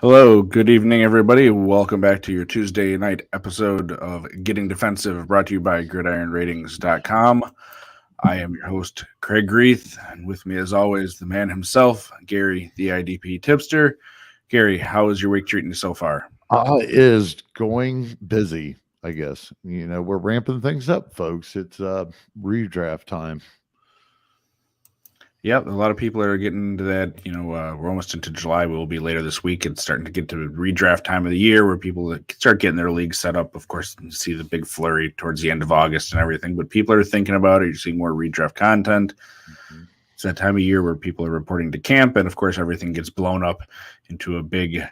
Hello, good evening, everybody. Welcome back to your Tuesday night episode of Getting Defensive, brought to you by GridironRatings.com. I am your host, Kraig Greeth, and with me, as always, the man himself, Gary, the IDP tipster. Gary, how is your week treating you so far? Is going busy, I guess. We're ramping things up, folks. It's redraft time. Yep, a lot of people are getting into that. We're almost into July. We'll be later this week. It's starting to get to redraft time of the year where people start getting their league set up. Of course, you see the big flurry towards the end of August and everything, but people are thinking about it. You're seeing more redraft content. Mm-hmm. It's that time of year where people are reporting to camp, and of course, everything gets blown up into a big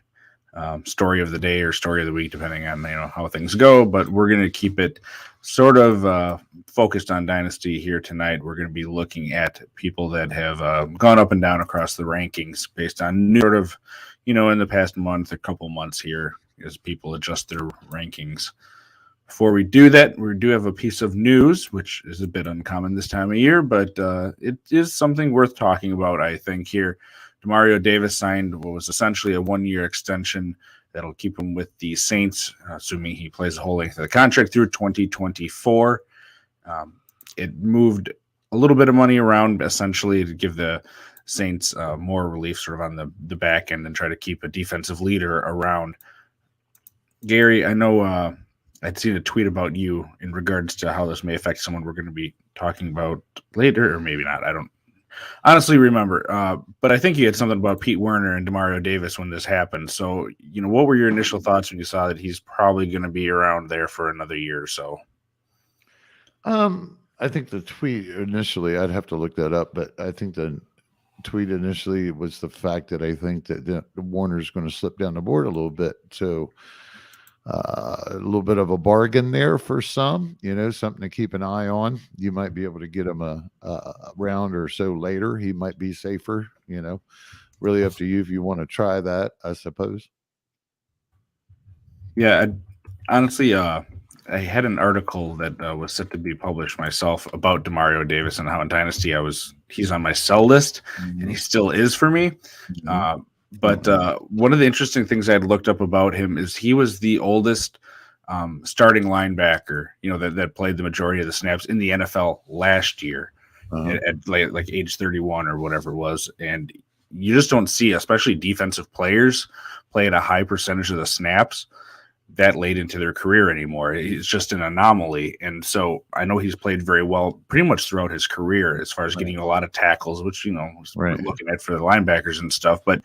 story of the day or story of the week, depending on how things go. But we're going to keep it sort of focused on Dynasty here tonight. We're going to be looking at people that have gone up and down across the rankings based on new sort of, in the past month, a couple months here, as people adjust their rankings. Before we do that, we do have a piece of news, which is a bit uncommon this time of year, but it is something worth talking about, I think, here. Demario Davis signed what was essentially a one-year extension that'll keep him with the Saints, assuming he plays the whole length of the contract through 2024. It moved a little bit of money around, essentially, to give the Saints more relief sort of on the back end and try to keep a defensive leader around. Gary, I know I'd seen a tweet about you in regards to how this may affect someone we're going to be talking about later, or maybe not. I don't honestly remember, but I think you had something about Pete Werner and Demario Davis when this happened. So, what were your initial thoughts when you saw that he's probably going to be around there for another year or so? I think the tweet initially, I'd have to look that up, but I think the tweet initially was the fact that I think that Warner's going to slip down the board a little bit. So, a little bit of a bargain there for some, something to keep an eye on. You might be able to get him a round or so later. He might be safer, really up to you if you want to try that, I suppose. Yeah, honestly, I had an article that was set to be published myself about Demario Davis and how in Dynasty he's on my sell list, and he still is for me. Mm-hmm. But one of the interesting things I had looked up about him is he was the oldest starting linebacker, that played the majority of the snaps in the NFL last year at like age 31 or whatever it was. And you just don't see, especially defensive players, play at a high percentage of the snaps that late into their career anymore. It's just an anomaly. And so I know he's played very well pretty much throughout his career as far as getting a lot of tackles, which, we're looking at for the linebackers and stuff. But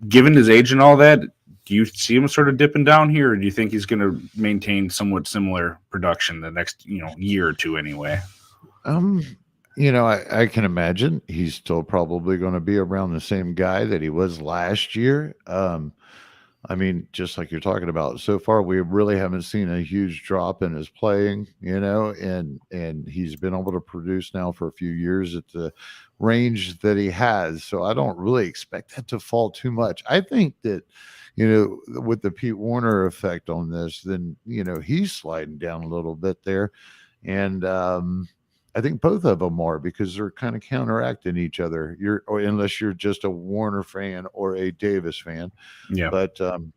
given his age and all that, do you see him sort of dipping down here, or do you think he's going to maintain somewhat similar production the next, year or two anyway? I can imagine he's still probably going to be around the same guy that he was last year. I mean, just like you're talking about, so far we really haven't seen a huge drop in his playing, and he's been able to produce now for a few years at the range that he has. So I don't really expect that to fall too much. I think that, with the Pete Werner effect on this, then, he's sliding down a little bit there. And I think both of them are, because they're kind of counteracting each other. Or unless you're just a Warner fan or a Davis fan. Yeah. But and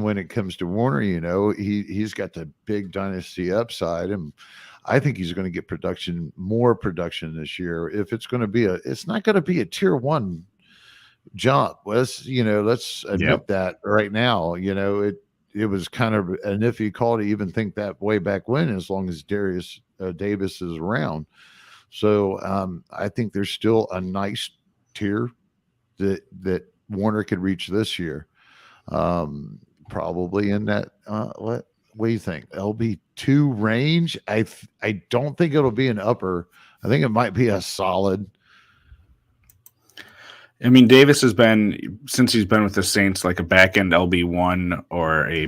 when it comes to Warner, he's got the big dynasty upside, and I think he's going to get more production this year. If it's going to be it's not going to be a tier one jump. Let's admit that right now. It was kind of an iffy call to even think that way back when, as long as Davis is around. So I think there's still a nice tier that Warner could reach this year. Probably in that what do you think? LB2 range? I don't think it'll be an upper. I think it might be a solid. I mean, Davis has been, since he's been with the Saints, like a back end LB1 or a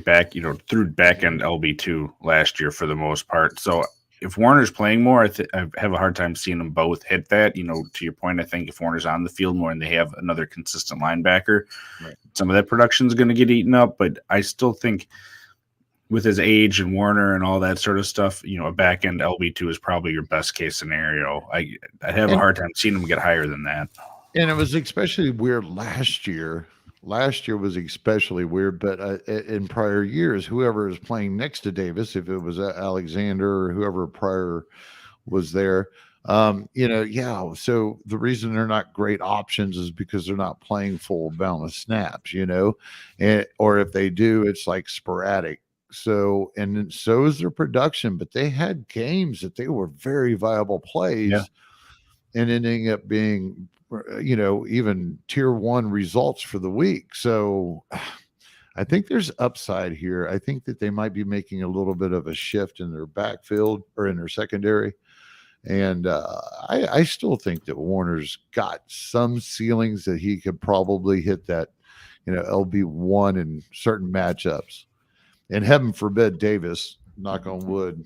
through back end LB2 last year for the most part. So if Warner's playing more, I have a hard time seeing them both hit that. To your point, I think if Warner's on the field more and they have another consistent linebacker, some of that production is going to get eaten up. But I still think with his age and Warner and all that sort of stuff, a back end LB2 is probably your best case scenario. I have a hard time seeing him get higher than that. And it was especially weird last year last year was especially weird, but in prior years, whoever is playing next to Davis, if it was Alexander or whoever prior was there, yeah. So the reason they're not great options is because they're not playing full amount of snaps, or if they do, it's like sporadic. So, and then so is their production, but they had games that they were very viable Yeah. plays and ending up being, even tier one results for the week. So I think there's upside here. I think that they might be making a little bit of a shift in their backfield or in their secondary. And I still think that Warner's got some ceilings that he could probably hit that, LB1 in certain matchups. And heaven forbid Davis, knock on wood,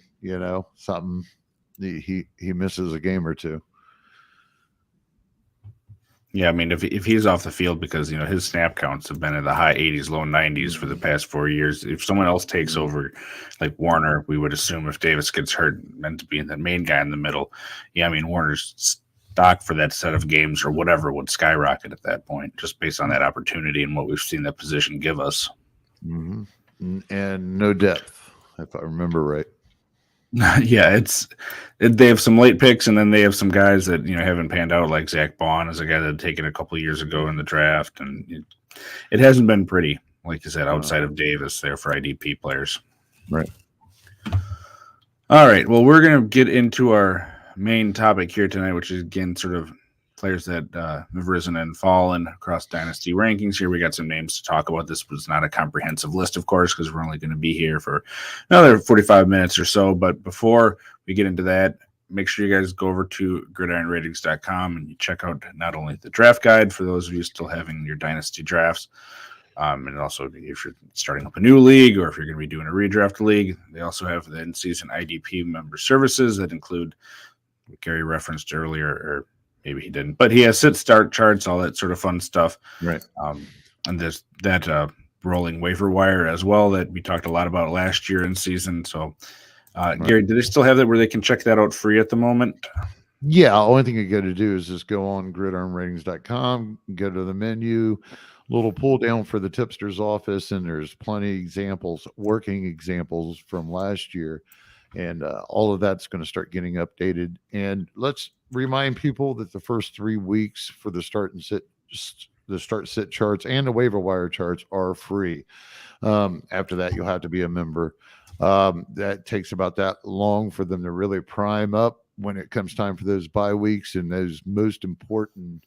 something he misses a game or two. Yeah, I mean, if he's off the field because his snap counts have been in the high 80s, low 90s for the past 4 years. If someone else takes over, like Warner, we would assume if Davis gets hurt, meant to be the main guy in the middle. Yeah, I mean, Warner's stock for that set of games or whatever would skyrocket at that point, just based on that opportunity and what we've seen that position give us. Mm-hmm. And no depth, if I remember right. Yeah, they have some late picks, and then they have some guys that haven't panned out, like Zach Bond is a guy that had taken a couple of years ago in the draft, and it hasn't been pretty, like you said, outside of Davis there for IDP players. Right. All right, well, we're going to get into our main topic here tonight, which is, again, sort of players that have risen and fallen across dynasty rankings. Here we got some names to talk about. This was not a comprehensive list, of course, because we're only going to be here for another 45 minutes or so. But before we get into that, make sure you guys go over to gridironratings.com and you check out not only the draft guide for those of you still having your dynasty drafts, and also if you're starting up a new league or if you're going to be doing a redraft league, they also have the in-season IDP member services that include what Gary referenced earlier, or maybe he didn't, but he has sit-start charts, all that sort of fun stuff. Right. And there's that rolling waiver wire as well that we talked a lot about last year in season. So, right. Gary, do they still have that where they can check that out free at the moment? Yeah. The only thing you got to do is just go on gridironratings.com, go to the menu, little pull down for the tipster's office, and there's plenty of examples, working examples from last year. And all of that's going to start getting updated. And let's remind people that the first 3 weeks for the start sit charts and the waiver wire charts are free. After that, you'll have to be a member. That takes about that long for them to really prime up when it comes time for those bye weeks and those most important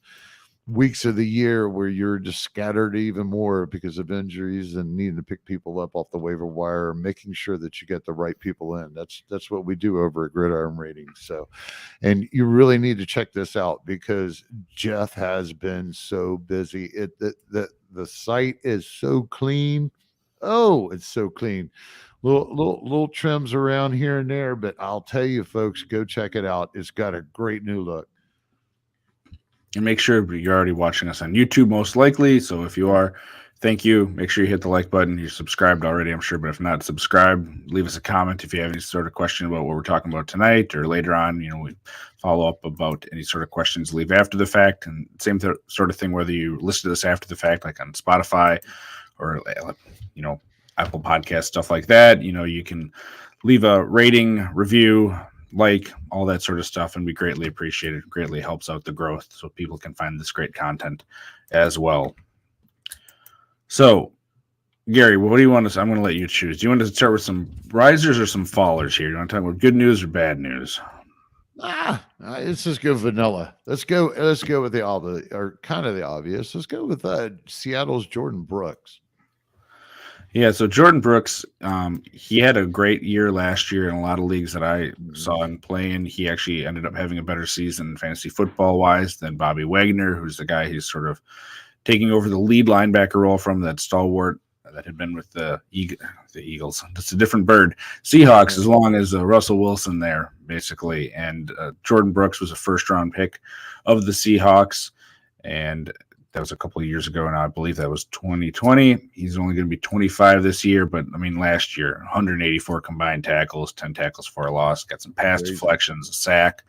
weeks of the year where you're just scattered even more because of injuries and needing to pick people up off the waiver wire, making sure that you get the right people in. That's what we do over at Gridiron Ratings. So, and you really need to check this out because Jeff has been so busy. The site is so clean. Oh, it's so clean. Little trims around here and there, but I'll tell you, folks, go check it out. It's got a great new look. And make sure you're already watching us on YouTube, most likely. So if you are, thank you. Make sure you hit the like button. You're subscribed already, I'm sure. But if not, subscribe. Leave us a comment if you have any sort of question about what we're talking about tonight or later on. We follow up about any sort of questions leave after the fact. And same sort of thing, whether you listen to this after the fact, like on Spotify or, Apple Podcast, stuff like that. You can leave a rating, review, like all that sort of stuff, and we greatly appreciate it. Greatly helps out the growth so people can find this great content as well. So, Gary, what do you want to? I'm going to let you choose. Do you want to start with some risers or some fallers here? Do you want to talk about good news or bad news? Let's just go vanilla. Let's go with the obvious, or kind of the obvious. Let's go with Seattle's Jordyn Brooks. Yeah, so Jordyn Brooks, he had a great year last year in a lot of leagues that I saw him playing. He actually ended up having a better season fantasy football-wise than Bobby Wagner, who's the guy who's sort of taking over the lead linebacker role from that stalwart that had been with the Eagles. It's a different bird. Seahawks, as long as Russell Wilson there, basically. And Jordyn Brooks was a first-round pick of the Seahawks, and that was a couple of years ago, and I believe that was 2020. He's only going to be 25 this year, but, last year, 184 combined tackles, 10 tackles for a loss, got some pass deflections, a sack,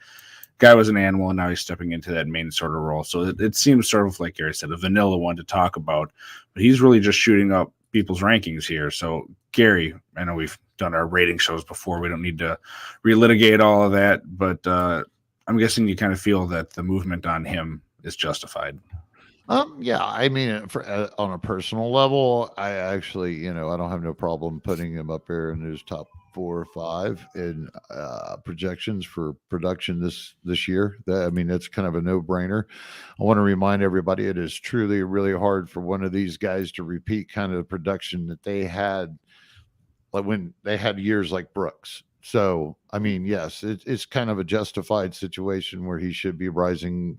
guy was an animal, and now he's stepping into that main sort of role. So it seems sort of like Gary said, a vanilla one to talk about, but he's really just shooting up people's rankings here. So Gary, I know we've done our rating shows before. We don't need to relitigate all of that, but I'm guessing you kind of feel that the movement on him is justified. Yeah, I mean, on a personal level, I actually, I don't have no problem putting him up there in his top 4 or 5 in projections for production this year. I mean, that's kind of a no brainer. I want to remind everybody it is truly really hard for one of these guys to repeat kind of the production that they had, like when they had years like Brooks. So, I mean, yes, it's kind of a justified situation where he should be rising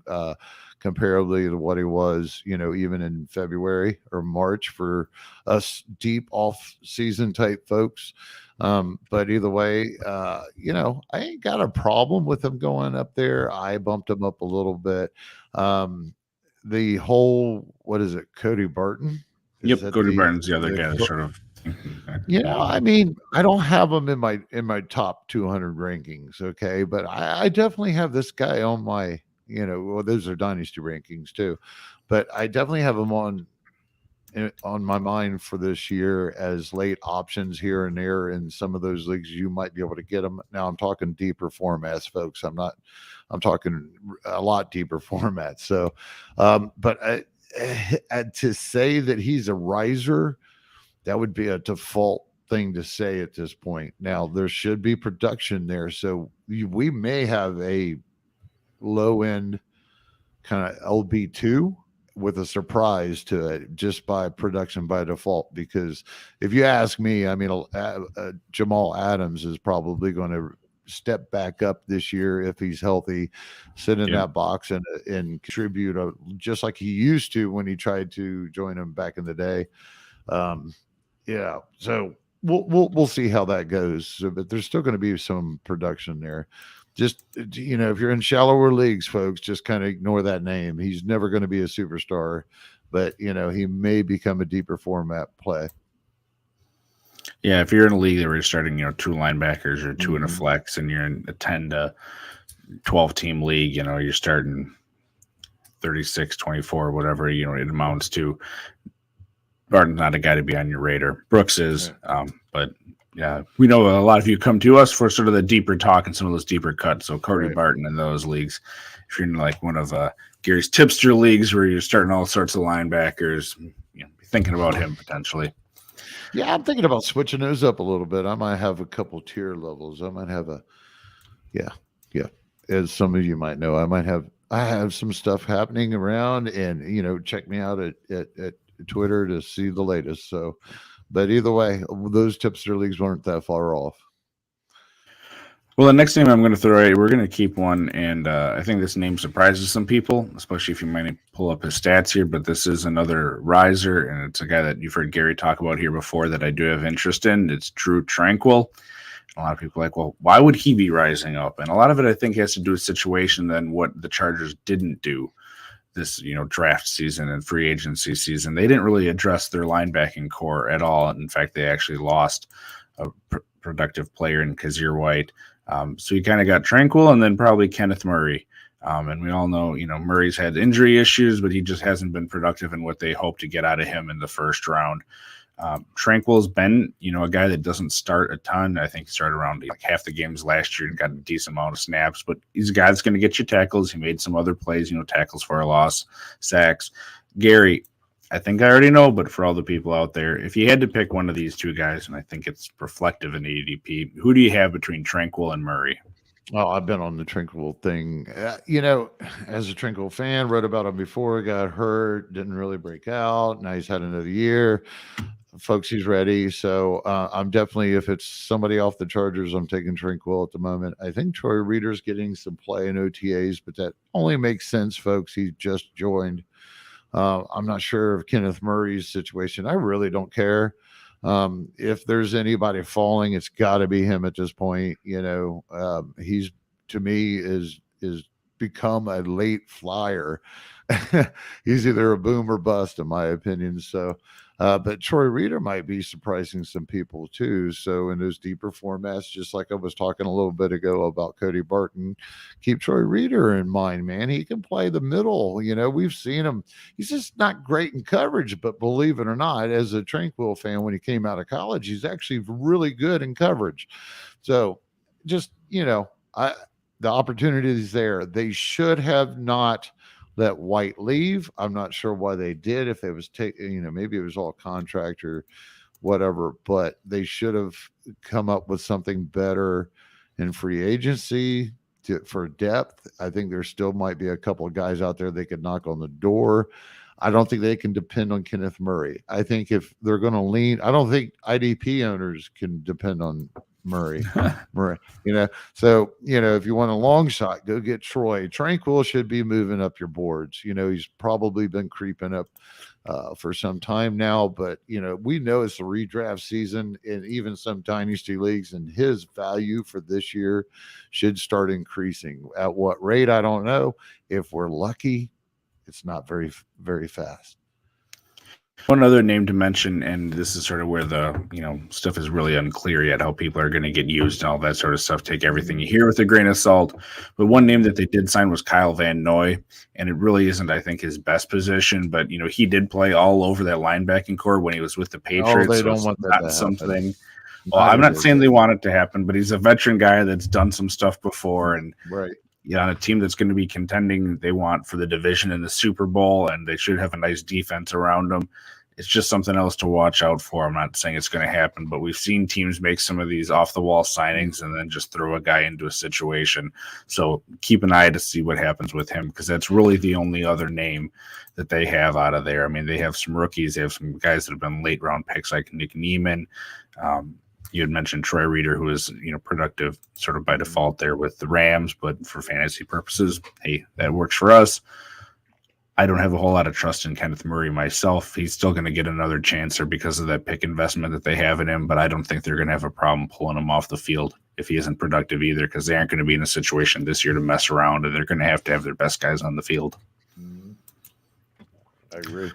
comparably to what he was, even in February or March for us deep off season type folks. But either way, I ain't got a problem with him going up there. I bumped him up a little bit. The whole, what is it, Cody Barton? Yep, Cody Barton's the other guy that sort of. I mean, I don't have him in my top 200 rankings, okay, but I definitely have this guy on my, well, those are dynasty rankings too, but I definitely have him on my mind for this year as late options here and there in some of those leagues. You might be able to get them. Now I'm talking deeper formats, folks. I'm talking a lot deeper formats. So, but to say that he's a riser, that would be a default thing to say at this point. Now, there should be production there. So we may have a low end kind of LB2 with a surprise to it just by production by default. Because if you ask me, I mean, Jamal Adams is probably going to step back up this year if he's healthy, sit in that box and contribute just like he used to when he tried to join him back in the day. Yeah, so we'll see how that goes. So, but there's still going to be some production there. Just if you're in shallower leagues, folks, just kind of ignore that name. He's never going to be a superstar, but he may become a deeper format play. Yeah, if you're in a league that we're starting, 2 linebackers or 2 in a flex, and you're in a 10 to 12 team league, you're starting 36, 24, whatever it amounts to. Barton's not a guy to be on your radar. Brooks is, but yeah, we know a lot of you come to us for sort of the deeper talk and some of those deeper cuts. So Cody Barton in those leagues, if you're in like one of Gary's tipster leagues where you're starting all sorts of linebackers, be thinking about him potentially. Yeah, I'm thinking about switching those up a little bit. I might have a couple tier levels. I might have as some of you might know, I have some stuff happening around, and check me out at Twitter to see the latest. So, but either way, those tipster leagues weren't that far off. Well, the next name I'm going to throw out, we're going to keep one, and I think this name surprises some people, especially if you might pull up his stats here, but this is another riser, and it's a guy that you've heard Gary talk about here before that I do have interest in. It's Drue Tranquil. A lot of people are like, well, why would he be rising up? And a lot of it, I think, has to do with situation than what the Chargers didn't do this, draft season and free agency season. They didn't really address their linebacking core at all. In fact, they actually lost a productive player in Kyzir White. So you kind of got Tranquil and then probably Kenneth Murray. And we all know, Murray's had injury issues, but he just hasn't been productive in what they hope to get out of him in the first round. Tranquil's been, a guy that doesn't start a ton. I think he started around like half the games last year and got a decent amount of snaps, but he's a guy that's going to get you tackles. He made some other plays, tackles for a loss, sacks. Gary, I think I already know, but for all the people out there, if you had to pick one of these 2 guys, and I think it's reflective in ADP, who do you have between Tranquil and Murray? Oh, I've been on the Tranquil thing. As a Tranquil fan, wrote about him before, got hurt, didn't really break out. Now he's had another year. Folks, he's ready. So I'm definitely, if it's somebody off the Chargers, I'm taking Tranquil at the moment. I think Troy Reader's getting some play in OTAs, but that only makes sense, folks. He just joined. I'm not sure of Kenneth Murray's situation. I really don't care. If there's anybody falling, it's got to be him at this point. He's, to me, is become a late flyer. He's either a boom or bust, in my opinion. So But Troy Reader might be surprising some people too. So in those deeper formats, just like I was talking a little bit ago about Cody Barton, keep Troy Reader in mind, man. He can play the middle. We've seen him. He's just not great in coverage, but believe it or not, as a Tranquil fan, when he came out of college, he's actually really good in coverage. So just, the opportunity is there. They should have not let White leave. I'm not sure why they did. If it was maybe it was all contract or whatever, but they should have come up with something better in free agency for depth. I think there still might be a couple of guys out there they could knock on the door. I don't think they can depend on Kenneth Murray. I think if they're going to lean, I don't think IDP owners can depend on Murray. So if you want a long shot, go get Troy. Tranquil should be moving up your boards. He's probably been creeping up for some time now, but we know it's a redraft season and even some dynasty leagues, and his value for this year should start increasing. At what rate, I don't know. If we're lucky, it's not very, very fast. One other name to mention, and this is sort of where the stuff is really unclear yet, how people are going to get used and all that sort of stuff. Take everything you hear with a grain of salt. But one name that they did sign was Kyle Van Noy, and it really isn't, I think, his best position. But he did play all over that linebacking core when he was with the Patriots. They don't want that to something. Well, I'm not saying they want it to happen, but he's a veteran guy that's done some stuff before, and right. On a team that's going to be contending, they want for the division in the Super Bowl, and they should have a nice defense around them. It's just something else to watch out for. I'm not saying it's going to happen, but we've seen teams make some of these off-the-wall signings and then just throw a guy into a situation. So keep an eye to see what happens with him, because that's really the only other name that they have out of there. I mean, they have some rookies. They have some guys that have been late-round picks like Nick Neiman. You had mentioned Troy Reader, who is productive sort of by default there with the Rams, but for fantasy purposes, hey, that works for us. I don't have a whole lot of trust in Kenneth Murray myself. He's still going to get another chance there because of that pick investment that they have in him, but I don't think they're going to have a problem pulling him off the field if he isn't productive either, because they aren't going to be in a situation this year to mess around, and they're going to have their best guys on the field. I agree.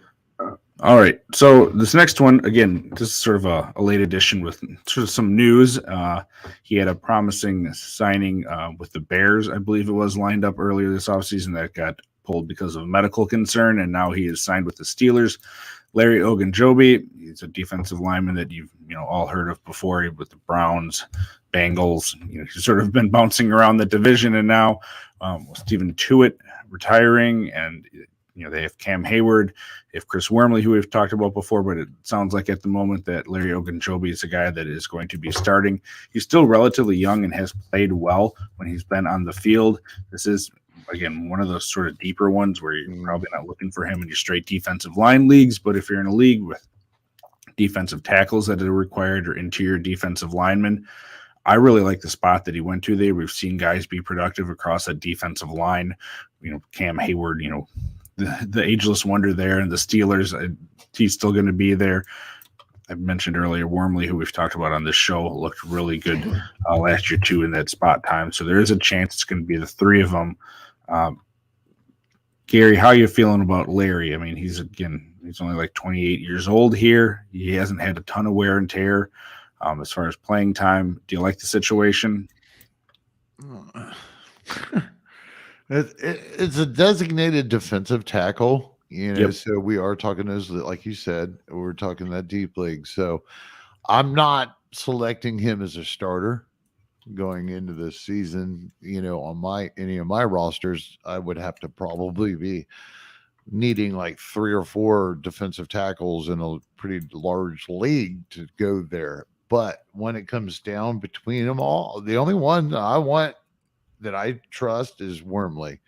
All right, so this next one, again, this is sort of a late edition with sort of some news. He had a promising signing with the Bears, I believe it was, lined up earlier this offseason that got pulled because of a medical concern, and now he is signed with the Steelers. Larry Ogunjobi, he's a defensive lineman that you've all heard of before with the Browns, Bengals. He's sort of been bouncing around the division, and now Stephen Tuitt retiring, and they have Cam Hayward, they have Chris Wormley, who we've talked about before, but it sounds like at the moment that Larry Ogunjobi is a guy that is going to be starting. He's still relatively young and has played well when he's been on the field. This is, again, one of those sort of deeper ones where you're probably not looking for him in your straight defensive line leagues, but if you're in a league with defensive tackles that are required or interior defensive linemen, I really like the spot that he went to there. We've seen guys be productive across that defensive line. Cam Hayward, the ageless wonder there, and the Steelers, he's still going to be there. I mentioned earlier Wormley, who we've talked about on this show, looked really good last year too in that spot time. So there is a chance it's going to be the three of them. Gary, how are you feeling about Larry? I mean, he's only like 28 years old here. He hasn't had a ton of wear and tear as far as playing time. Do you like the situation? It's a designated defensive tackle, Yep. So we are talking those, like you said, we're talking that deep league. So I'm not selecting him as a starter going into this season. On any of my rosters, I would have to probably be needing like 3 or 4 defensive tackles in a pretty large league to go there. But when it comes down between them all, the only one I want that I trust is Wormley.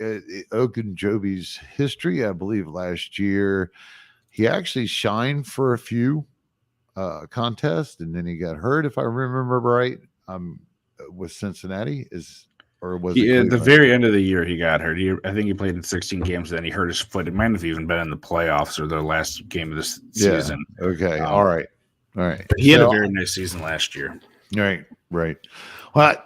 Ogunjobi's history, I believe last year, he actually shined for a few contests, and then he got hurt, if I remember right, with Cincinnati. At the very end of the year he got hurt. I think he played in 16 games, then he hurt his foot. It might have even been in the playoffs or the last game of this season. Okay. All right. But he had a very nice season last year. Right. Well,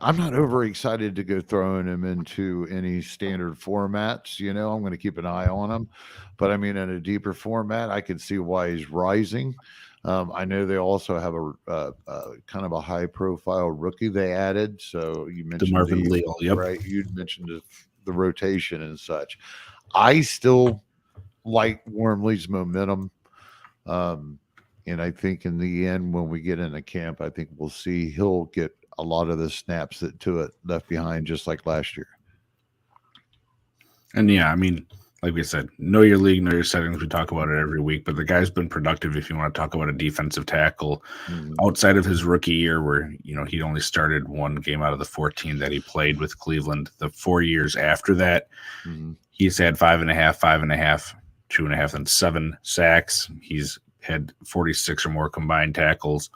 I'm not overexcited to go throwing him into any standard formats. I'm going to keep an eye on him, but I mean, in a deeper format, I could see why he's rising. I know they also have a kind of a high profile rookie they added. So you mentioned Marvin Leal, yep. right. You mentioned the rotation and such. I still like Wormley's momentum. And I think in the end, when we get into camp, I think we'll see he'll get a lot of the snaps that Tua left behind, just like last year. And yeah, I mean, like we said, know your league, know your settings. We talk about it every week, but the guy's been productive. If you want to talk about a defensive tackle outside of his rookie year, where he only started one game out of the 14 that he played with Cleveland. The 4 years after that, he's had 5.5, 5.5, 2.5, and 7 sacks. He's had 46 or more combined tackles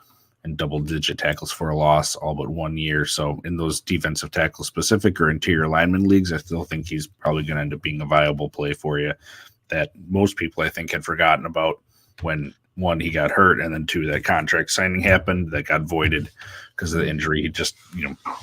and double-digit tackles for a loss all but 1 year. So in those defensive tackle specific or interior lineman leagues, I still think he's probably going to end up being a viable play for you that most people, I think, had forgotten about when, 1, he got hurt, and then 2, that contract signing happened that got voided because of the injury. He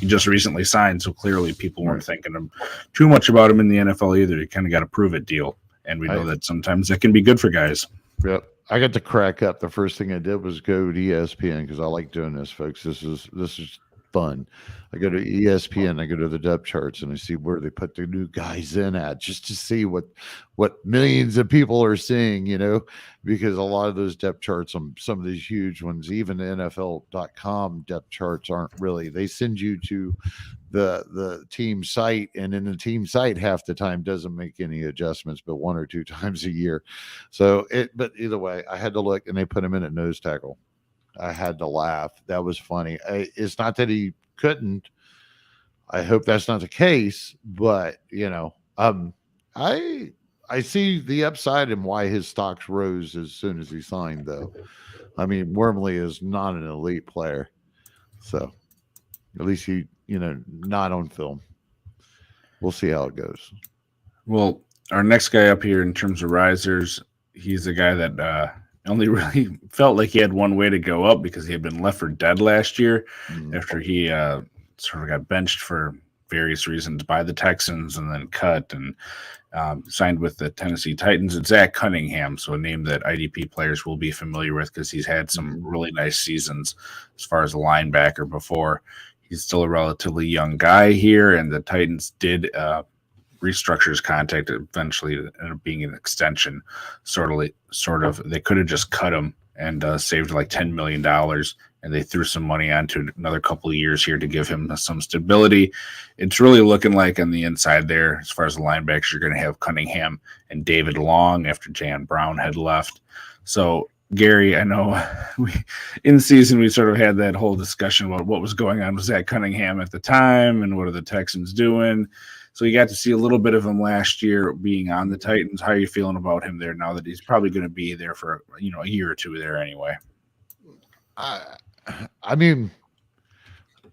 just recently signed, so clearly people weren't thinking too much about him in the NFL either. He kind of got a prove-it deal, and we know that sometimes that can be good for guys. Yep. I got to crack up. The first thing I did was go to ESPN because I like doing this, folks. This is fun. I go to ESPN, I go to the depth charts, and I see where they put the new guys in at, just to see what millions of people are seeing, because a lot of those depth charts on some of these huge ones, even the NFL.com depth charts aren't really. They send you to the team site, and in the team site half the time doesn't make any adjustments but 1 or 2 times a year. But either way, I had to look, and they put him in at nose tackle. I had to laugh. That was funny. It's not that he couldn't. I hope that's not the case, but I see the upside and why his stocks rose as soon as he signed, though. I mean, Wormley is not an elite player, so at least he, not on film. We'll see how it goes. Well, our next guy up here in terms of risers, he's a guy that only really felt like he had one way to go up because he had been left for dead last year after he sort of got benched for various reasons by the Texans and then cut and signed with the Tennessee Titans. It's Zach Cunningham, so a name that IDP players will be familiar with because he's had some really nice seasons as far as a linebacker before. He's still a relatively young guy here, and the Titans did restructure his contract. Eventually ended up being an extension. Sort of. They could have just cut him and saved like $10 million, and they threw some money onto another couple of years here to give him some stability. It's really looking like on the inside there, as far as the linebackers, you're going to have Cunningham and David Long after Jan Brown had left. So Gary, I know in season we sort of had that whole discussion about what was going on with Zach Cunningham at the time and what are the Texans doing. So you got to see a little bit of him last year being on the Titans. How are you feeling about him there now that he's probably going to be there for a year or two there anyway? I mean,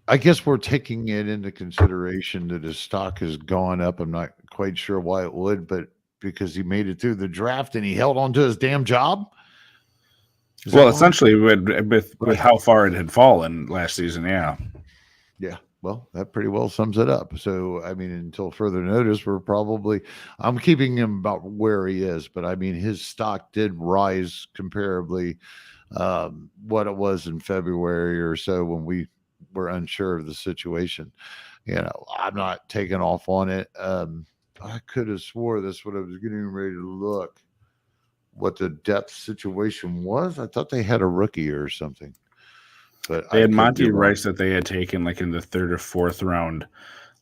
I guess we're taking it into consideration that his stock has gone up. I'm not quite sure why it would, but because he made it through the draft and he held on to his damn job. Well, essentially, with how far it had fallen last season, yeah. Yeah, well, that pretty well sums it up. So, I mean, until further notice, I'm keeping him about where he is, but I mean, his stock did rise comparably what it was in February or so when we were unsure of the situation. I'm not taking off on it. I could have swore this when I was getting ready to look what the depth situation was. I thought they had a rookie or something. But they had Monty Rice that they had taken like in the 3rd or 4th round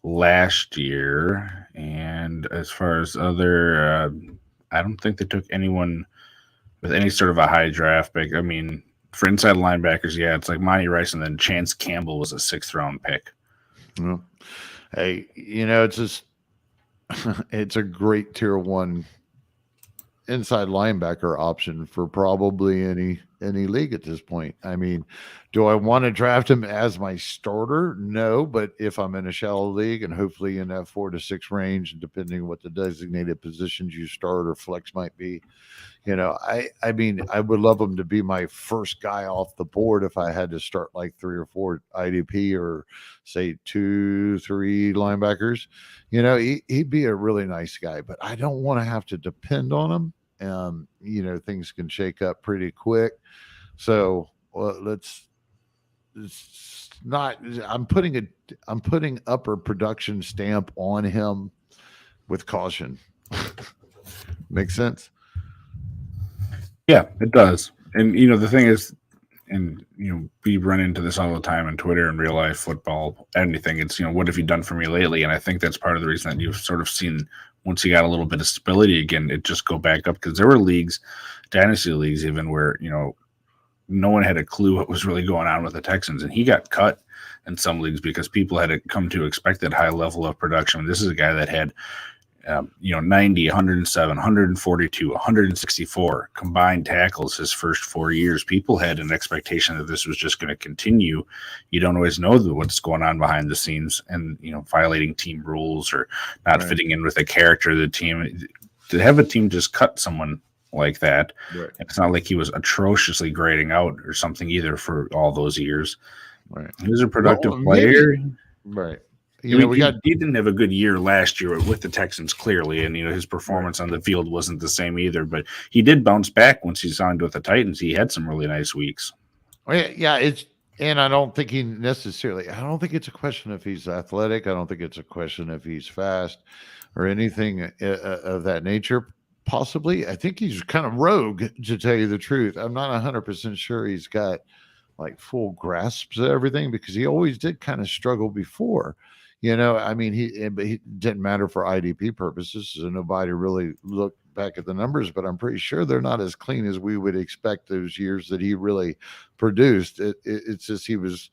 last year. And as far as other, I don't think they took anyone with any sort of a high draft pick. I mean, for inside linebackers, yeah, it's like Monty Rice and then Chance Campbell was a 6th round pick. Well, hey, it's just it's a great tier 1 inside linebacker option for probably any league at this point. I mean, do I want to draft him as my starter? No, but if I'm in a shallow league and hopefully in that 4 to 6 range, depending what the designated positions you start or flex might be, I mean, I would love him to be my first guy off the board if I had to start like 3 or 4 IDP or say 2, 3 linebackers. He'd be a really nice guy, but I don't want to have to depend on him. Things can shake up pretty quick. So it's not. I'm putting upper production stamp on him with caution. Makes sense. Yeah, it does. And the thing is, and we run into this all the time on Twitter and real life football, anything. It's what have you done for me lately? And I think that's part of the reason that you've sort of seen once you got a little bit of stability again, it just go back up, because there were leagues, dynasty leagues even, where no one had a clue what was really going on with the Texans, and he got cut in some leagues because people had come to expect that high level of production. This is a guy that had 90, 107, 142, 164 combined tackles his first 4 years. People had an expectation that this was just going to continue. You don't always know what's going on behind the scenes, and violating team rules or not fitting in with the character of the team. To have a team just cut someone like that, it's not like he was atrociously grading out or something either for all those years. He was a productive player. Right. He didn't have a good year last year with the Texans, clearly, and his performance on the field wasn't the same either. But he did bounce back once he signed with the Titans. He had some really nice weeks. And I don't think I don't think it's a question if he's athletic. I don't think it's a question if he's fast or anything of that nature. Possibly, I think he's kind of rogue, to tell you the truth. I'm not 100% sure he's got like full grasps of everything, because he always did kind of struggle before. I mean, he didn't matter for IDP purposes, so nobody really looked back at the numbers, but I'm pretty sure they're not as clean as we would expect those years that he really produced. It's just he was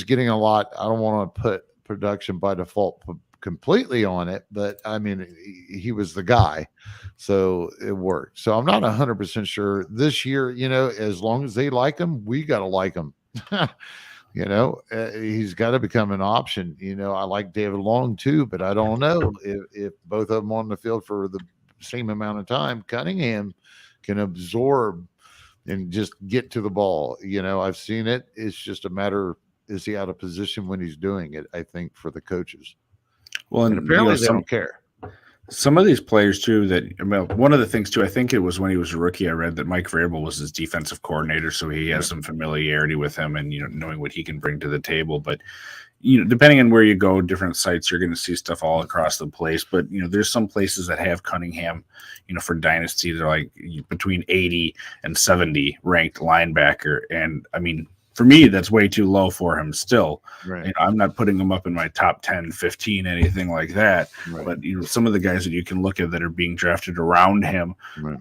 getting a lot. I don't want to put production by default completely on it, but I mean, he was the guy, so it worked. So I'm not 100% sure this year, as long as they like him, we got to like him. He's got to become an option. I like David Long too, but I don't know if both of them on the field for the same amount of time, Cunningham can absorb and just get to the ball. I've seen it. It's just a matter, is he out of position when he's doing it, I think, for the coaches. Well, and apparently they don't care. Some of these players too, one of the things too, I think it was when he was a rookie, I read that Mike Vrabel was his defensive coordinator, so he has some familiarity with him and knowing what he can bring to the table. But depending on where you go, different sites, you're going to see stuff all across the place. But there's some places that have Cunningham, for dynasty, they're like between 80 and 70 ranked linebacker, and I mean, for me, that's way too low for him still. Right. I'm not putting him up in my top 10, 15, anything like that. Right. But, some of the guys that you can look at that are being drafted around him,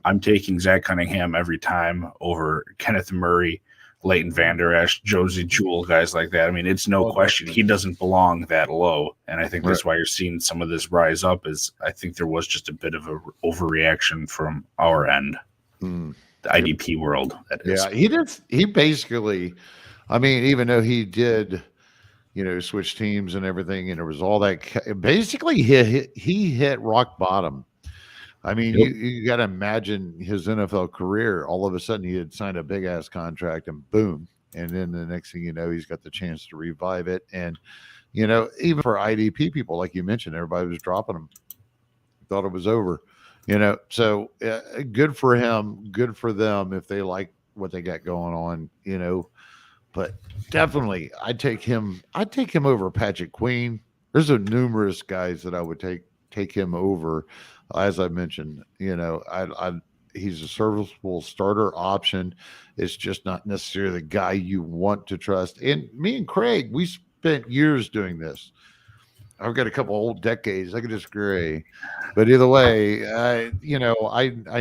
I'm taking Zach Cunningham every time over Kenneth Murray, Leighton Vander Esch, Josie Jewell, guys like that. I mean, it's no question. He doesn't belong that low. And I think that's why you're seeing some of this rise up, is I think there was just a bit of an overreaction from our end. The IDP world, that is. Yeah, he basically... I mean, even though he did, switch teams and everything, and there was all that, basically he hit rock bottom. I mean, you got to imagine his NFL career. All of a sudden, he had signed a big ass contract, and boom, and then the next thing you know, he's got the chance to revive it. And even for IDP people, like you mentioned, everybody was dropping him, thought it was over. So good for him, good for them if they like what they got going on. But definitely, I'd take him over Patrick Queen. There's numerous guys that I would take him over. As I mentioned, he's a serviceable starter option. It's just not necessarily the guy you want to trust. And me and Kraig, we spent years doing this. I've got a couple old decades. I could disagree, but either way, I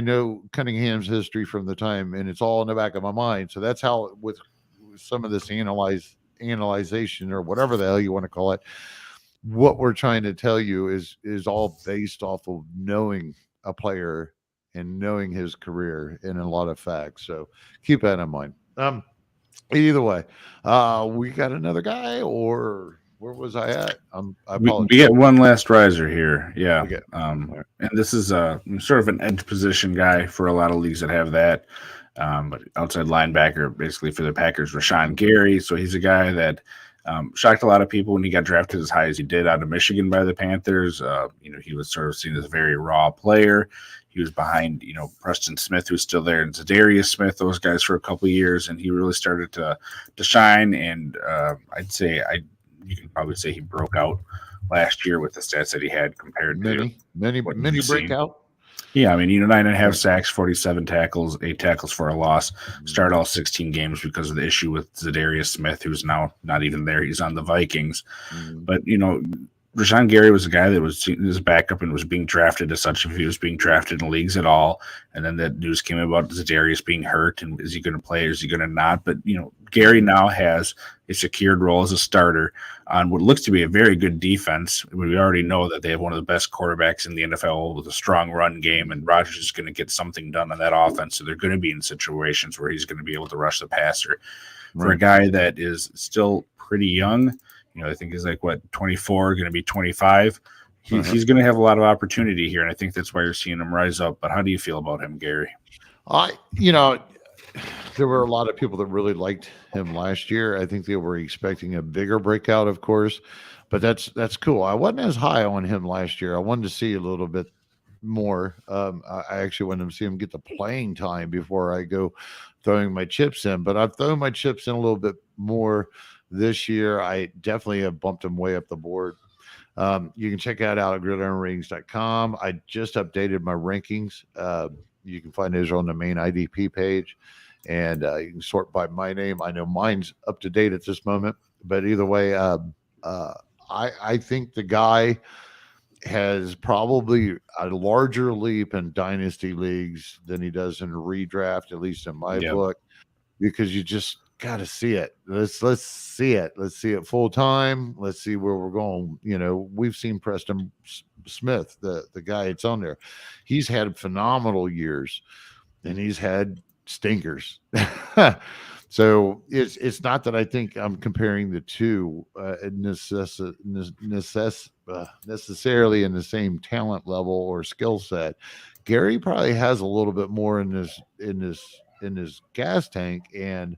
know Cunningham's history from the time, and it's all in the back of my mind. So that's how with some of this analyzation or whatever the hell you want to call it, what we're trying to tell you is all based off of knowing a player and knowing his career and a lot of facts. So keep that in mind. Either way, we got another guy, or where was I at? I We apologize. get one last riser here. Yeah. We get, And this is sort of an edge position guy for a lot of leagues that have that. But outside linebacker, basically for the Packers, Rashan Gary. So he's a guy that shocked a lot of people when he got drafted as high as he did out of Michigan by the Panthers. He was sort of seen as a very raw player. He was behind, Preston Smith, who's still there, and Zadarius Smith, those guys for a couple of years, and he really started to shine. And you can probably say he broke out last year with the stats that he had compared to many breakout. Yeah, I mean, 9.5 sacks, 47 tackles, 8 tackles for a loss. Started all 16 games because of the issue with Zadarius Smith, who's now not even there. He's on the Vikings. But, Rashan Gary was a guy that was his backup and was being drafted as such if he was being drafted in leagues at all. And then that news came about Zadarius being hurt, and is he going to play or is he going to not? But, Gary now has a secured role as a starter on what looks to be a very good defense. We already know that they have one of the best quarterbacks in the NFL with a strong run game, and Rodgers is going to get something done on that offense. So they're going to be in situations where he's going to be able to rush the passer. Right. For a guy that is still pretty young, I think he's 24, going to be 25. He's going to have a lot of opportunity here, and I think that's why you're seeing him rise up. But how do you feel about him, Gary? There were a lot of people that really liked him last year. I think they were expecting a bigger breakout, of course, but that's cool. I wasn't as high on him last year. I wanted to see a little bit more. I actually wanted to see him get the playing time before I go throwing my chips in, but I've thrown my chips in a little bit more this year. I definitely have bumped him way up the board. You can check that out at gridironratings.com. I just updated my rankings. You can find those on the main IDP page, and you can sort by my name. I know mine's up to date at this moment, but either way, I think the guy has probably a larger leap in dynasty leagues than he does in redraft, at least in my book, because you just got to see it. Let's see it. Let's see it full time. Let's see where we're going. We've seen Preston Smith, the guy that's on there. He's had phenomenal years, and he's had stinkers. So it's not that I think I'm comparing the two necessarily in the same talent level or skill set. Gary probably has a little bit more in his gas tank, and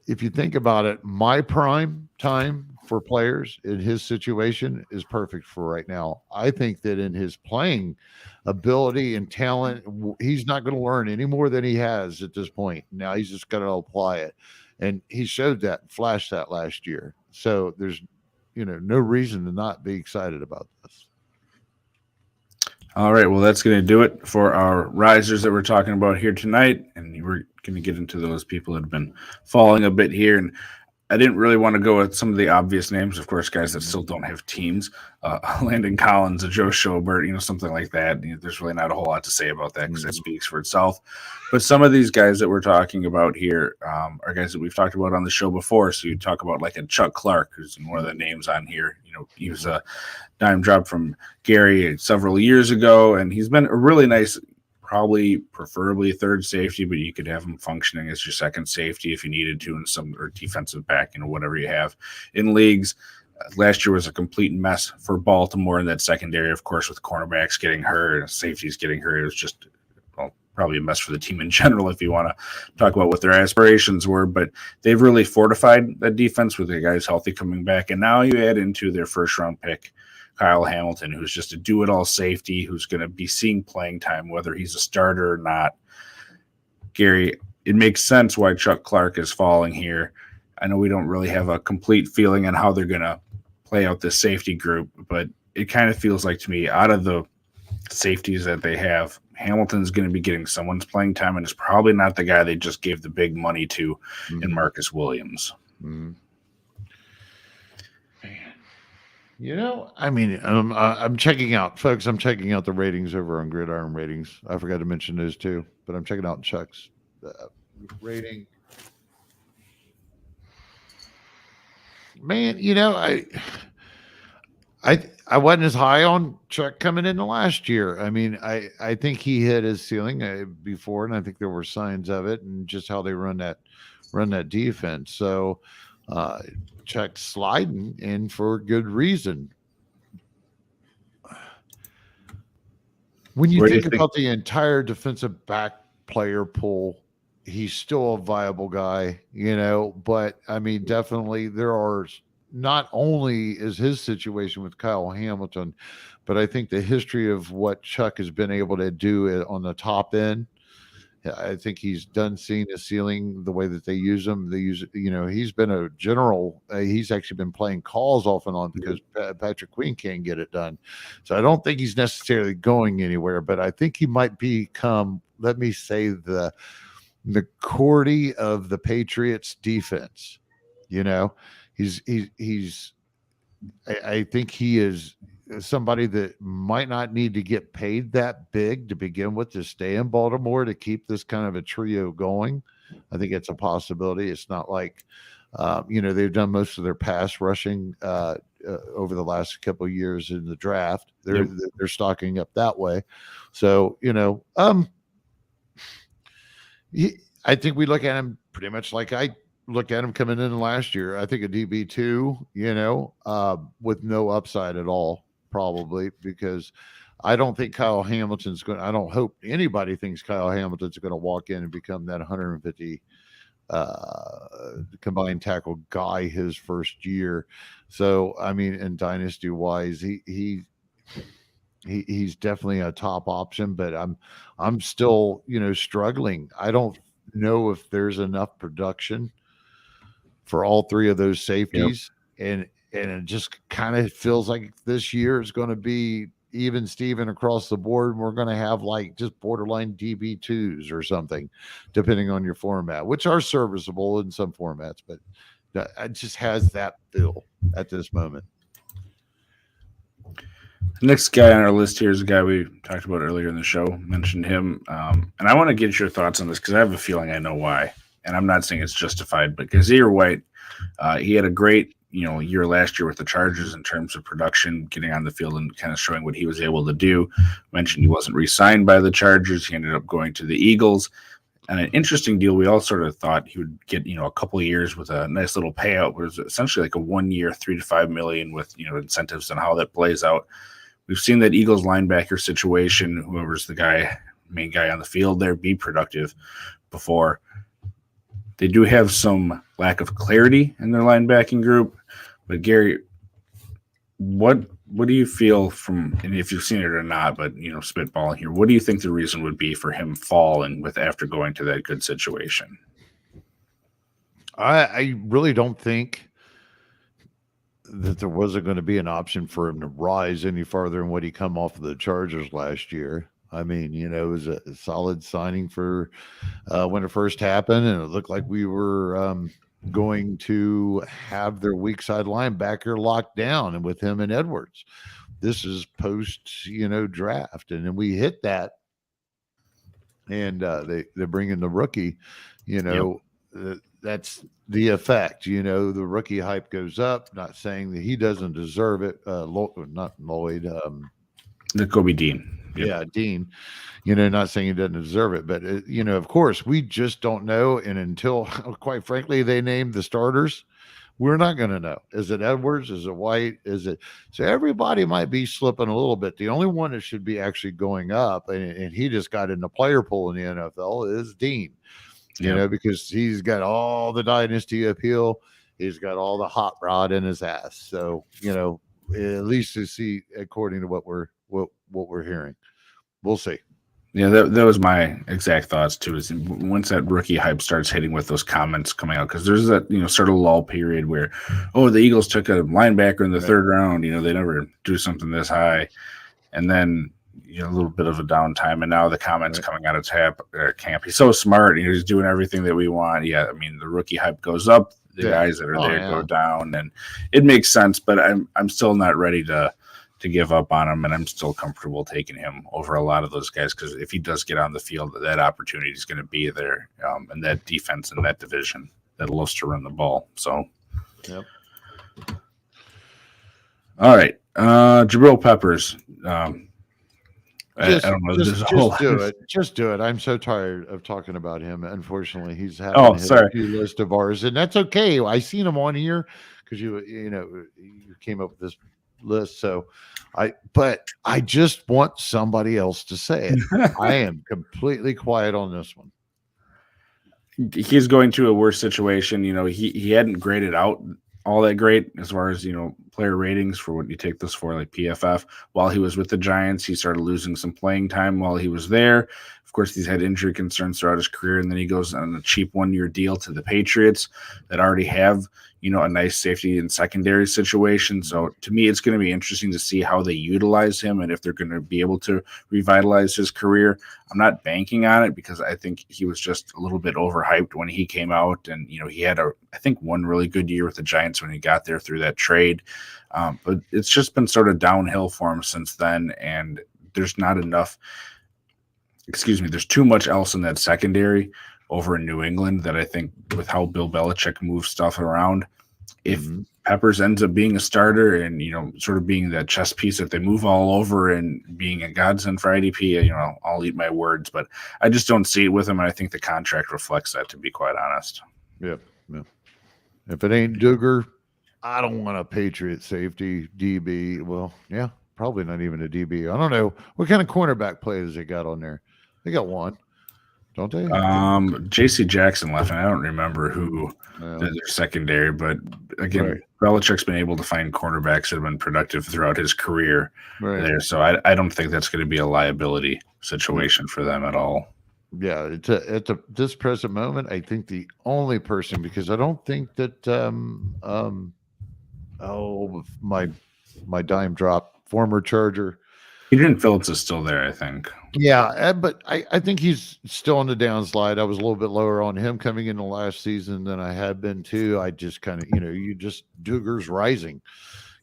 if you think about it, my prime time for players in his situation is perfect for right now. I think that in his playing ability and talent, he's not going to learn any more than he has at this point. Now he's just going to apply it. And he showed that, flashed that last year. So there's, no reason to not be excited about this. All right, well, that's going to do it for our risers that we're talking about here tonight, and we're going to get into those people that have been falling a bit here. And I didn't really want to go with some of the obvious names, of course, guys that still don't have teams. Landon Collins, a Joe Schobert, something like that. There's really not a whole lot to say about that because that speaks for itself. But some of these guys that we're talking about here are guys that we've talked about on the show before. So you talk about like a Chuck Clark, who's one of the names on here. He was a dime drop from Gary several years ago, and he's been a really nice, probably preferably third safety, but you could have him functioning as your second safety if you needed to, in some or defensive back, whatever you have in leagues. Last year was a complete mess for Baltimore in that secondary, of course, with cornerbacks getting hurt and safeties getting hurt. It was just probably a mess for the team in general if you want to talk about what their aspirations were, but they've really fortified that defense with the guys healthy coming back. And now you add into their first round pick, Kyle Hamilton, who's just a do-it-all safety who's going to be seeing playing time, whether he's a starter or not. Gary, it makes sense why Chuck Clark is falling here. I know we don't really have a complete feeling on how they're going to play out this safety group, but it kind of feels like to me, out of the safeties that they have, Hamilton's going to be getting someone's playing time, and it's probably not the guy they just gave the big money to in Marcus Williams. I'm checking out, folks. I'm checking out the ratings over on Gridiron Ratings. I forgot to mention those too, but I'm checking out Chuck's rating. Man, I wasn't as high on Chuck coming into last year. I mean, I think he hit his ceiling before, and I think there were signs of it, and just how they run that defense. So Chuck's sliding in for good reason. When you think about the entire defensive back player pool, he's still a viable guy, but I mean, definitely there are, not only is his situation with Kyle Hamilton, but I think the history of what Chuck has been able to do on the top end, I think he's done seeing the ceiling, the way that they use him. They use, he's been a general. He's actually been playing calls off and on because Patrick Queen can't get it done. So I don't think he's necessarily going anywhere, but I think he might become, let me say, the McCourty of the Patriots defense. I think he is somebody that might not need to get paid that big to begin with to stay in Baltimore to keep this kind of a trio going. I think it's a possibility. It's not like, they've done most of their pass rushing over the last couple of years in the draft. They're stocking up that way. So, I think we look at him pretty much like I look at him coming in last year. I think a DB2, with no upside at all, probably, because I don't think Kyle Hamilton's going. I don't hope anybody thinks Kyle Hamilton's going to walk in and become that 150 combined tackle guy his first year. So I mean, in dynasty wise, he's definitely a top option, but I'm still struggling. I don't know if there's enough production for all three of those safeties. And it just kind of feels like this year is going to be even Steven across the board. And we're going to have like just borderline DB2s or something, depending on your format, which are serviceable in some formats, but it just has that feel at this moment. The next guy on our list here is a guy we talked about earlier in the show, mentioned him. And I want to get your thoughts on this because I have a feeling I know why. And I'm not saying it's justified, but Kyzir White, he had a great year last year with the Chargers in terms of production, getting on the field and kind of showing what he was able to do. Mentioned he wasn't re-signed by the Chargers. He ended up going to the Eagles. And an interesting deal, we all sort of thought he would get, a couple of years with a nice little payout, where it was essentially like a 1 year, $3 to $5 million with, incentives and how that plays out. We've seen that Eagles linebacker situation, whoever's the main guy on the field there, be productive before. They do have some lack of clarity in their linebacking group. But Gary, what do you feel from, and if you've seen it or not, but spitballing here, what do you think the reason would be for him falling after going to that good situation? I really don't think that there wasn't going to be an option for him to rise any farther than what he come off of the Chargers last year. I mean, it was a solid signing for when it first happened, and it looked like we were going to have their weak side linebacker locked down, and with him and Edwards. This is post, draft, and then we hit that, and they bring in the rookie. That's the effect. The rookie hype goes up. Not saying that he doesn't deserve it. Not Lloyd. Kobe Dean. Yep. Yeah, Dean. Not saying he doesn't deserve it, but of course, we just don't know. And until, quite frankly, they name the starters, we're not going to know. Is it Edwards? Is it White? Is it? So everybody might be slipping a little bit. The only one that should be actually going up, and he just got in the player pool in the NFL, is Dean. Because he's got all the dynasty appeal. He's got all the hot rod in his ass. So, at least to see, according to what we're hearing, we'll see. Yeah, that was my exact thoughts too. Is once that rookie hype starts hitting with those comments coming out, because there's that sort of lull period where, the Eagles took a linebacker in the third round. They never do something this high, and then a little bit of a downtime, and now the comments coming out of camp. He's so smart. He's doing everything that we want. Yeah, I mean the rookie hype goes up, the guys that are there go down, and it makes sense. But I'm still not ready to give up on him, and I'm still comfortable taking him over a lot of those guys because if he does get on the field, that opportunity is going to be there, and that defense in that division that loves to run the ball. So, yep. All right. Jabrill Peppers. I don't know. There's a whole. Just do it. Just do it. I'm so tired of talking about him. Unfortunately, he's happened Oh, to hit a sorry. few list of ours, and that's okay. I seen him on here because you came up with this list. So but I just want somebody else to say it. I am completely quiet on this one. He's going to a worse situation. He hadn't graded out all that great as far as player ratings for what you take this for, like PFF. While he was with the Giants, he started losing some playing time while he was there. Of course, he's had injury concerns throughout his career, and then he goes on a cheap 1-year deal to the Patriots that already have a nice safety and secondary situation. So to me, it's going to be interesting to see how they utilize him and if they're going to be able to revitalize his career. I'm not banking on it because I think he was just a little bit overhyped when he came out, and he had I think one really good year with the Giants when he got there through that trade. But it's just been sort of downhill for him since then, and there's not enough. Excuse me. There's too much else in that secondary over in New England that I think with how Bill Belichick moves stuff around, if Peppers ends up being a starter and sort of being that chess piece that they move all over and being a godsend for IDP, I'll eat my words, but I just don't see it with him, and I think the contract reflects that, to be quite honest. Yep. If it ain't Duggar, I don't want a Patriot safety DB. Well, yeah, probably not even a DB. I don't know what kind of cornerback players they got on there. They got one, don't they? J.C. Jackson left, and I don't remember who their secondary, but again, Belichick's been able to find cornerbacks that have been productive throughout his career there, so I don't think that's going to be a liability situation for them at all. Yeah, at this present moment, I think the only person, because I don't think that my dime drop, former Charger, Adrian Phillips is still there, I think. Yeah, but I think he's still on the downslide. I was a little bit lower on him coming into last season than I had been too. I just kind of, Duggar's rising.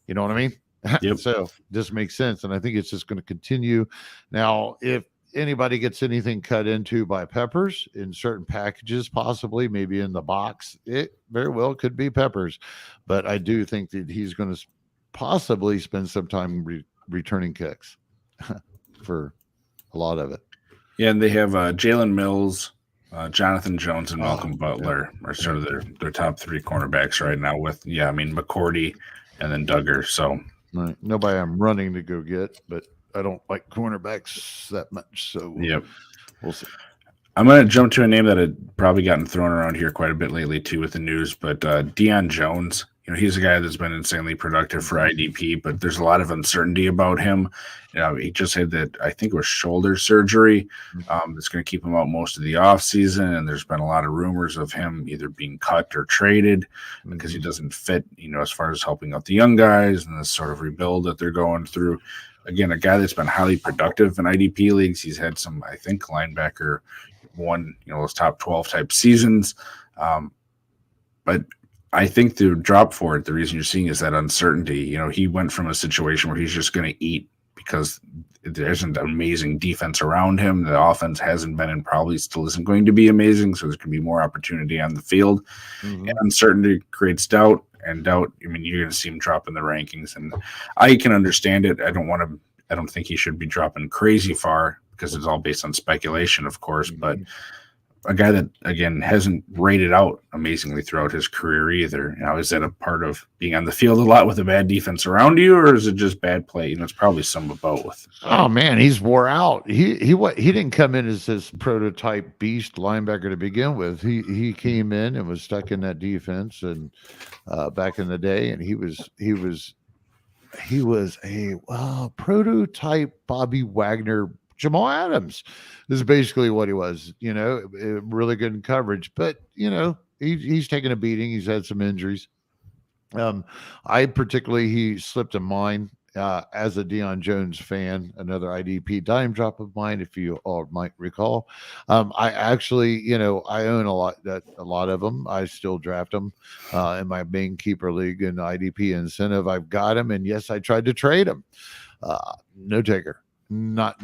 You know what I mean? Yep. So this makes sense. And I think it's just going to continue. Now, if anybody gets anything cut into by Peppers in certain packages, possibly maybe in the box, it very well could be Peppers. But I do think that he's going to possibly spend some time returning kicks for a lot of it. Yeah, and they have Jalen Mills, Jonathan Jones, and Malcolm Butler are sort of their top three cornerbacks right now with, McCourty and then Duggar. So nobody I'm running to go get, but I don't like cornerbacks that much. So we'll see. I'm going to jump to a name that had probably gotten thrown around here quite a bit lately too with the news, but Deion Jones. He's a guy that's been insanely productive for IDP, but there's a lot of uncertainty about him. He just had that, I think it was shoulder surgery. That's going to keep him out most of the offseason, and there's been a lot of rumors of him either being cut or traded because he doesn't fit, as far as helping out the young guys and this sort of rebuild that they're going through. Again, a guy that's been highly productive in IDP leagues. He's had some, I think, linebacker one, those top 12 type seasons. But I think the drop for it, the reason you're seeing is that uncertainty. He went from a situation where he's just going to eat because there isn't an amazing defense around him. The offense hasn't been and probably still isn't going to be amazing. So there's going to be more opportunity on the field. And uncertainty creates doubt, and doubt, you're going to see him drop in the rankings. And I can understand it. I don't think he should be dropping crazy far because it's all based on speculation, of course. But a guy that, again, hasn't rated out amazingly throughout his career either. Is that a part of being on the field a lot with a bad defense around you, or is it just bad play? It's probably some of both. Oh man, he's wore out. He didn't come in as this prototype beast linebacker to begin with. He came in and was stuck in that defense and back in the day, and he was a prototype Bobby Wagner. Jamal Adams is basically what he was, really good in coverage, but he's taken a beating. He's had some injuries. He slipped in mine as a Deion Jones fan, another IDP dime drop of mine, if you all might recall. I actually, I own a lot of them. I still draft them in my main keeper league and IDP incentive. I've got them, and yes, I tried to trade them. No taker, not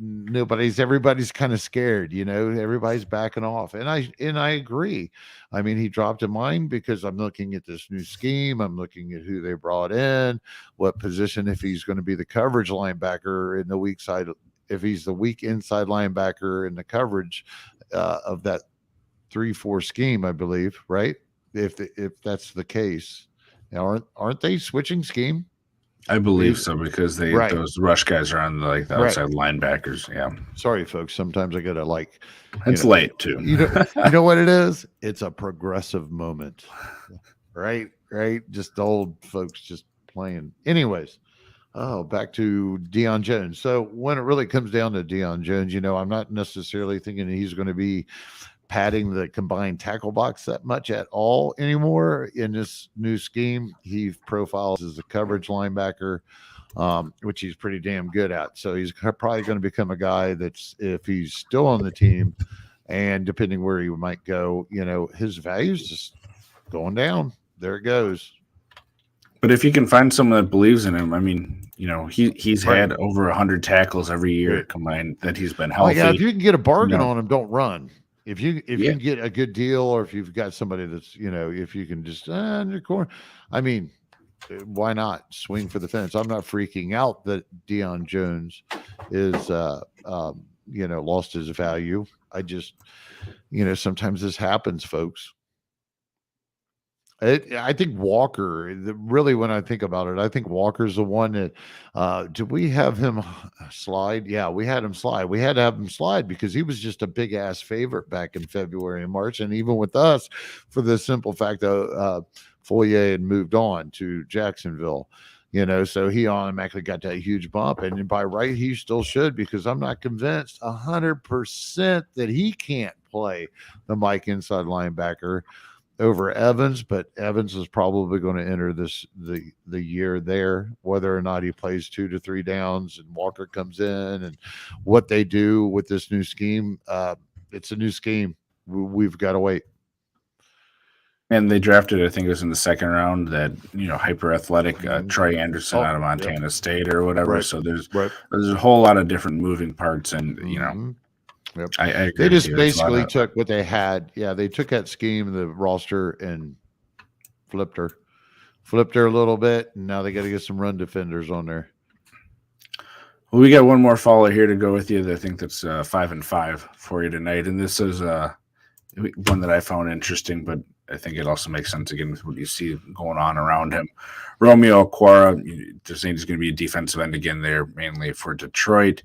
everybody's kind of scared, everybody's backing off. And I agree. I mean, he dropped in mine because I'm looking at this new scheme. I'm looking at who they brought in, what position, if he's going to be the coverage linebacker in the weak side, if he's the weak inside linebacker in the coverage of that 3-4 scheme, I believe, right? If that's the case. Now, aren't they switching scheme? I believe so, because those rush guys are on the outside linebackers. Yeah. Sorry, folks. Sometimes I gotta it's late too. You know what it is? It's a progressive moment, right? Just the old folks just playing. Anyways, back to Deion Jones. So when it really comes down to Deion Jones, I'm not necessarily thinking he's going to be padding the combined tackle box that much at all anymore in this new scheme. He profiles as a coverage linebacker, which he's pretty damn good at. So he's probably going to become a guy that's, if he's still on the team, and depending where he might go, his value's just going down. There it goes. But if you can find someone that believes in him, I mean, he's had over 100 tackles every year combined that he's been healthy. Yeah, if you can get a bargain on him, don't run. If you can get a good deal, or if you've got somebody that's, if you can just in your corner, I mean, why not swing for the fence? I'm not freaking out that Deion Jones is, lost his value. I just, sometimes this happens, folks. I think Walker, really, when I think about it, I think Walker's the one that, did we have him slide? Yeah, we had him slide. We had to have him slide because he was just a big ass favorite back in February and March. And even with us, for the simple fact that Foyer had moved on to Jacksonville, so he automatically got that huge bump. And by right, he still should, because I'm not convinced 100% that he can't play the Mike inside linebacker over Evans, but Evans is probably going to enter the year there, whether or not he plays 2 to 3 downs and Walker comes in, and what they do with this new scheme. It's a new scheme. We've got to wait. And they drafted, I think it was in the second round, that hyper athletic Troy Anderson out of Montana State or whatever. Right. So there's a whole lot of different moving parts, and Yep. I agree. They just basically took what they had. Yeah, they took that scheme, the roster, and flipped her a little bit, and now they got to get some run defenders on there. Well, we got one more follower here to go with you. I think that's 5 and 5 for you tonight, and this is one that I found interesting, but I think it also makes sense again with what you see going on around him. Romeo Okwara, they're saying he's going to be a defensive end again there, mainly for Detroit.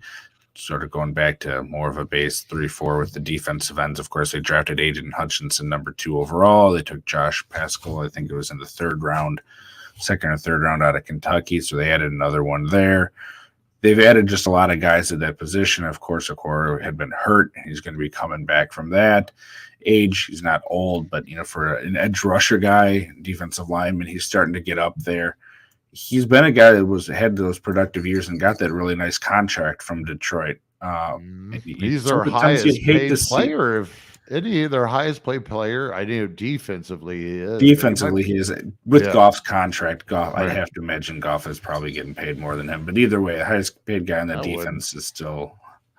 Sort of going back to more of a base 3-4 with the defensive ends. Of course, they drafted Aiden Hutchinson, number 2 overall. They took Josh Pascal, I think it was in the second or third round out of Kentucky. So they added another one there. They've added just a lot of guys at that position. Of course, Okwara had been hurt. He's going to be coming back from that. Age, he's not old, but for an edge rusher guy, defensive lineman, he's starting to get up there. He's been a guy that had those productive years and got that really nice contract from Detroit. He's their highest paid player. Isn't he their highest paid player? I know defensively he is. Defensively, he is. With Goff's contract, I'd have to imagine Goff is probably getting paid more than him. But either way, the highest paid guy in the defense is still.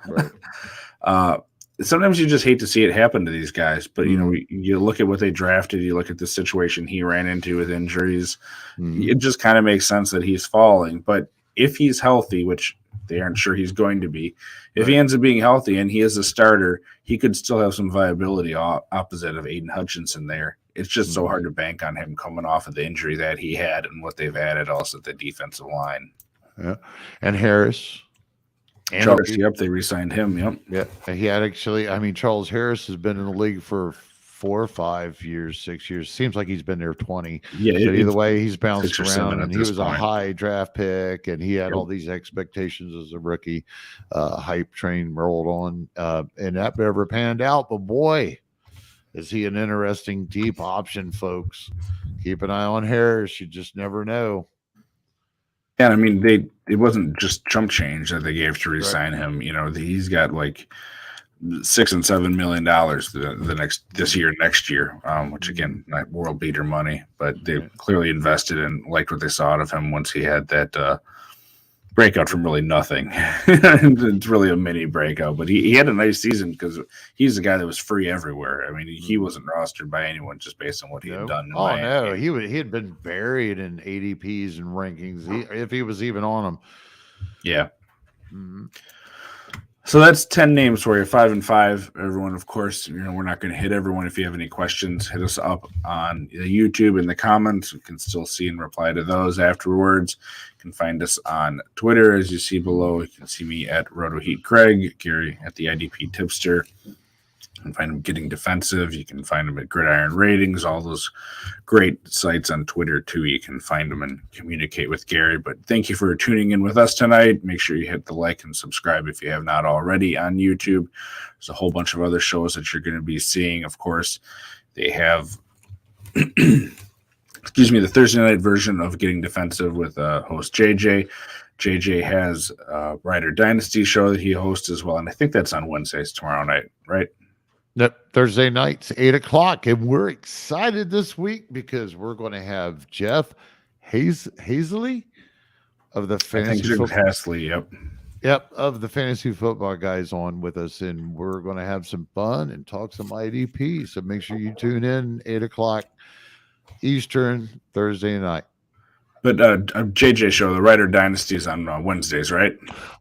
Right. Sometimes you just hate to see it happen to these guys, but you look at what they drafted, you look at the situation he ran into with injuries, it just kind of makes sense that he's falling. But if he's healthy, which they aren't sure he's going to be, if he ends up being healthy and he is a starter, he could still have some viability opposite of Aiden Hutchinson there. It's just so hard to bank on him coming off of the injury that he had and what they've added also at the defensive line. Yeah, and Harris. Charles, they re-signed him. Yep. Yeah, he had actually. I mean, Charles Harris has been in the league for 4 or 5 years, 6 years. Seems like he's been there 20. Yeah. So either way, he's bounced around, and he was a high draft pick, and he had all these expectations as a rookie. Hype train rolled on, and that never panned out. But boy, is he an interesting deep option, folks. Keep an eye on Harris. You just never know. Yeah, I mean, it wasn't just chump change that they gave to re-sign him. He's got like $6 and $7 million this year, next year, which again, not world beater money, but they clearly invested and liked what they saw out of him once he had that breakout from really nothing. It's really a mini breakout, but he had a nice season because he's a guy that was free everywhere. I mean, he wasn't rostered by anyone just based on what he had done. Oh no, he had been buried in ADPs and rankings if he was even on them. Yeah. Mm-hmm. So that's 10 names for you, 5 and 5. Everyone, of course, we're not going to hit everyone. If you have any questions, hit us up on the YouTube in the comments. We can still see and reply to those afterwards. You can find us on Twitter, as you see below. You can see me at RotoHeat Kraig, Gary at the IDP Tipster. You can find him Getting Defensive. You can find him at Gridiron Ratings, all those great sites on Twitter, too. You can find them and communicate with Gary. But thank you for tuning in with us tonight. Make sure you hit the like and subscribe if you have not already on YouTube. There's a whole bunch of other shows that you're going to be seeing. Of course, they have, the Thursday night version of Getting Defensive with host JJ. JJ has a Rider Dynasty show that he hosts as well. And I think that's on Wednesdays tomorrow night, right? Thursday nights, 8:00, and we're excited this week because we're going to have Jeff Hazley of the Fantasy Football. Yep, of the Fantasy Football guys on with us, and we're going to have some fun and talk some IDP. So make sure you tune in 8:00 Eastern Thursday night. But JJ show, the Rider Dynasty, is on Wednesdays, right?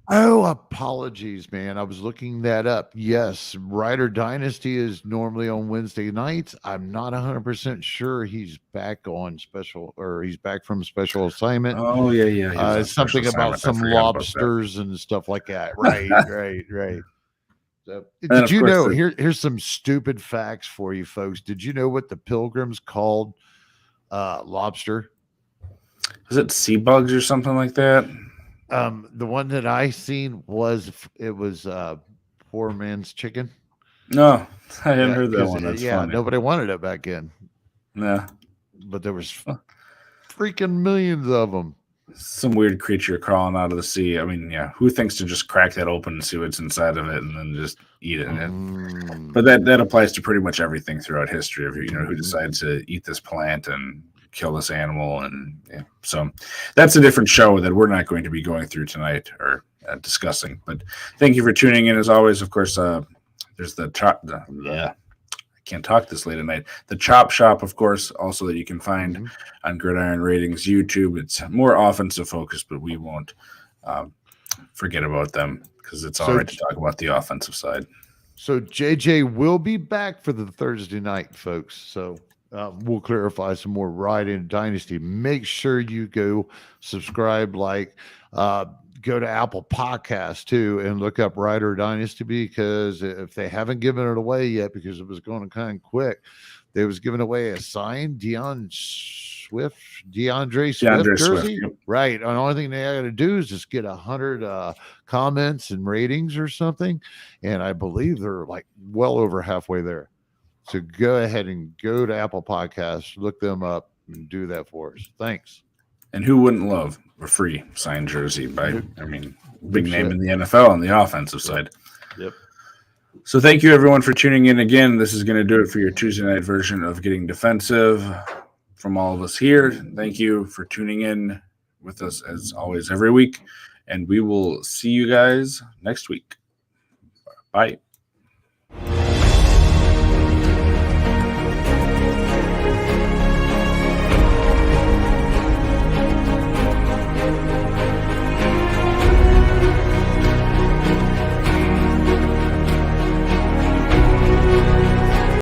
Oh, apologies, man. I was looking that up. Yes, Rider Dynasty is normally on Wednesday nights. I'm not 100% sure he's back on special, or he's back from special assignment. Oh, yeah. Something about some lobsters and stuff like that. Right, right. So, did you know, here's some stupid facts for you folks. Did you know what the Pilgrims called lobster? Is it sea bugs or something like that? The one that I seen was poor man's chicken. No, I hadn't heard that one. That's funny. Nobody wanted it back in. Yeah, but there was freaking millions of them. Some weird creature crawling out of the sea. I mean, yeah, who thinks to just crack that open and see what's inside of it and then just eat it? But that applies to pretty much everything throughout history of who decides to eat this plant and kill this animal. And so that's a different show that we're not going to be going through tonight or discussing. But thank you for tuning in as always. Of course, there's I can't talk this late at night. The Chop Shop, of course, also that you can find on Gridiron Ratings YouTube. It's more offensive focused, but we won't forget about them because it's all right to talk about the offensive side. So JJ will be back for the Thursday night, folks. So we'll clarify some more Riding Dynasty. Make sure you go subscribe, go to Apple Podcasts too, and look up Rider Dynasty, because if they haven't given it away yet, because it was going kind of quick, they was giving away a signed DeAndre Swift jersey. Right. And the only thing they got to do is just get 100 comments and ratings or something. And I believe they're well over halfway there. So go ahead and go to Apple Podcasts, look them up, and do that for us. Thanks. And who wouldn't love a free signed jersey big name in the NFL on the offensive side. Yep. So thank you, everyone, for tuning in again. This is going to do it for your Tuesday night version of Getting Defensive. From all of us here, thank you for tuning in with us, as always, every week. And we will see you guys next week. Bye.